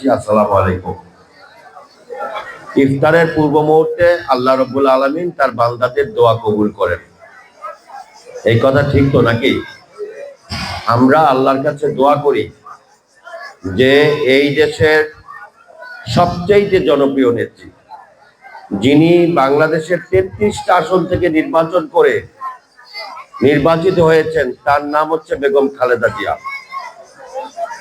জানাচ্ছি আসসালামু আলাইকুম। ইফতারের পূর্ব মুহূর্তে আল্লাহ রাব্বুল আলামিন তার বান্দাদের দোয়া কবুল করেন, এই কথা ঠিক তো নাকি? আমরা আল্লাহর কাছে দোয়া করি যে এই দেশের সবচেয়ে জনপ্রিয় নেত্রী, যিনি বাংলাদেশের 33টা আসন থেকে নির্বাচন করে নির্বাচিত হয়েছেন, তার নাম হচ্ছে বেগম খালেদা জিয়া।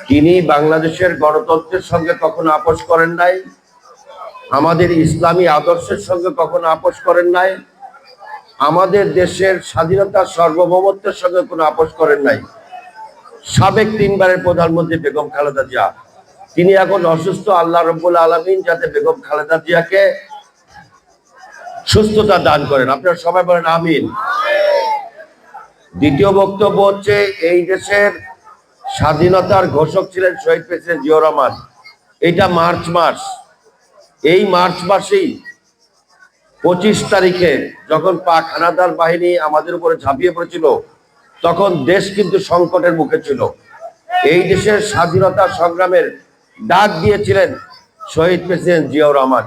তিনি বাংলাদেশের গণতন্ত্রের সঙ্গে কখনো আপোষ করেন নাই, আমাদের ইসলামী আদর্শের সঙ্গে কখনো আপোষ করেন নাই, আমাদের দেশের স্বাধীনতার সার্বভৌমত্বের সঙ্গে কোনো আপোষ করেন নাই। সাবেক 3 বারের প্রধানমন্ত্রী বেগম খালেদা জিয়া, তিনি এখন অসুস্থ। আল্লাহ রাব্বুল আলামিন যাতে বেগম খালেদা জিয়াকে সুস্থতা দান করেন, আপনারা সবাই বলেন আমিন। দ্বিতীয় বক্তব্য হচ্ছে, এই দেশের স্বাধীনতার ঘোষক ছিলেন শহীদ প্রেসিডেন্ট জিয়াউর রহমান। এটা মার্চ মাস, এই মার্চ মাসেই 25 তারিখে যখন পাক হানাদার বাহিনী আমাদের উপরে ঝাঁপিয়ে পড়েছিল, তখন দেশ কিন্তু সংকটের মুখে ছিল। এই দেশের স্বাধীনতা সংগ্রামের ডাক দিয়েছিলেন শহীদ প্রেসিডেন্ট জিয়াউর রহমান।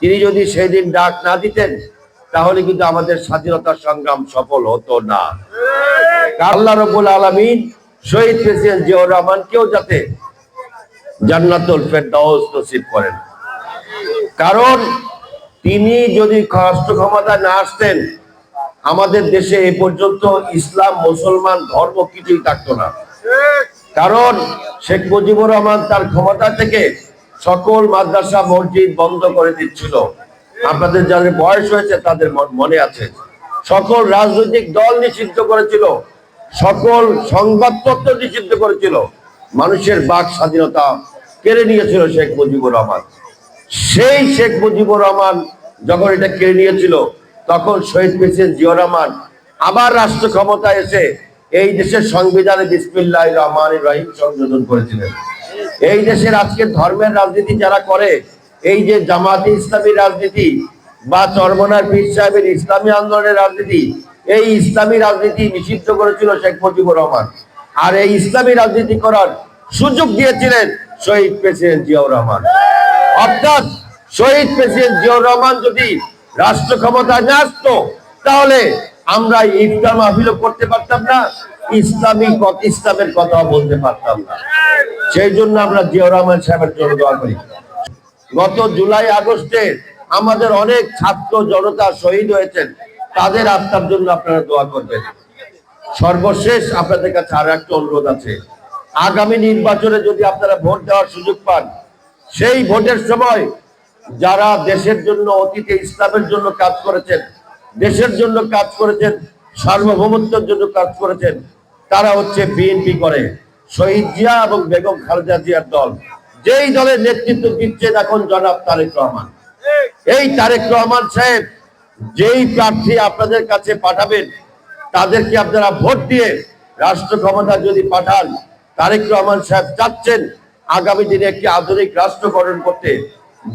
তিনি যদি সেই দিন ডাক না দিতেন, তাহলে কিন্তু আমাদের স্বাধীনতা সংগ্রাম সফল হতো না। আল্লাহ রাব্বুল আলামিন শহীদ প্রেসিডেন্ট জিয়াউর রহমানকেও যাতে জান্নাতুল ফেরদাউস নসিব করেন, কারণ তিনি যদি রাষ্ট্র ক্ষমতায় না আসতেন, আমাদের দেশে এ পর্যন্ত ইসলাম মুসলমান ধর্ম কিছুই থাকতো না। কারণ শেখ মুজিবুর রহমান তার ক্ষমতা থেকে সকল মাদ্রাসা মসজিদ বন্ধ করে দিচ্ছিল। আপনাদের যাদের বয়স হয়েছে তাদের মনে আছে, সকল রাজনৈতিক দল নিষিদ্ধ করেছিল, সকল সংবাদপত্র নিষিদ্ধ করেছিল, মানুষের বাক স্বাধীনতা কেড়ে নিয়েছিল শেখ মুজিবুর রহমান। সেই শেখ মুজিবুর রহমান যখন এটা কেড়ে নিয়েছিল, তখন শহীদ প্রেসিডেন্ট জিয়াউর রহমান আবার রাষ্ট্র ক্ষমতায় এসে এই দেশের সংবিধানে বিসমিল্লাহির রহমানির রহিম সংযোজন করেছিলেন। এই দেশের আজকে ধর্মের রাজনীতি যারা করে, এই যে জামাতে ইসলামী রাজনীতি বা চরমনার পীর সাহেবের ইসলামী আন্দোলনের রাজনীতি, এই ইসলামী রাজনীতি নিষিদ্ধ করেছিল শেখ মুজিবুর রহমান। আর এই ইসলামী রাজনীতি করার সুযোগ দিয়েছিলেন শহীদ প্রেসিডেন্ট জিয়াউর রহমান। অর্থাৎ শহীদ প্রেসিডেন্ট জিয়াউর রহমান যদি রাষ্ট্র ক্ষমতায় না আসতো, তাহলে আমরা ইফতার মাহফিল করতে পারতাম না, ইসলামের কথা বলতে পারতাম না। সেই জন্য আমরা জিয়াউর রহমান সাহেবের জন্য দোয়া করি। গত জুলাই আগস্টে আমাদের অনেক ছাত্র জনতা শহীদ হয়েছেন, তাদের আত্মার জন্য আপনারা দোয়া করবেন। সর্বশেষ আপনাদের কাছে আর একটা অনুরোধ আছে, আগামী নির্বাচনে যদি আপনারা ভোট দেওয়ার সুযোগ পান, সেই ভোটের সময় যারা দেশের জন্য অতীতে ইসলামের জন্য কাজ করেছেন, দেশের জন্য কাজ করেছেন, সার্বভৌমত্বের জন্য কাজ করেছেন, তারা হচ্ছে বিএনপি করে শহীদ জিয়া এবং বেগম খালেদা জিয়ার দল। যেই দলের নেতৃত্ব দিচ্ছেন এখন জনাব তারেক রহমান। এই তারেক রহমান সাহেব যেই প্রার্থী আপনাদের কাছে পাঠাবেন, তাদেরকে আপনারা ভোট দিয়ে রাষ্ট্র ক্ষমতা যদি পাঠান, তারেক রহমান সাহেব চাচ্ছেন আগামী দিনে একটি আধুনিক রাষ্ট্র গঠন করতে,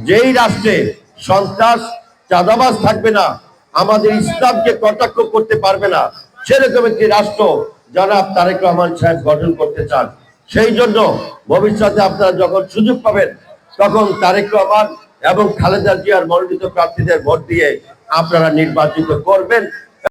যেই রাষ্ট্রে সন্ত্রাস চাঁদাবাজ থাকবে না, আমাদের ইসলামকে কটাক্ষ করতে পারবে না, সেরকম একটি রাষ্ট্র জনাব তারেক রহমান সাহেব গঠন করতে চান। সেই জন্য ভবিষ্যতে আপনারা যখন সুযোগ পাবেন, তখন তারেক রহমান এবং খালেদা জিয়ার মনোনীত প্রার্থীদের ভোট দিয়ে আপনারা নির্বাচিত করবেন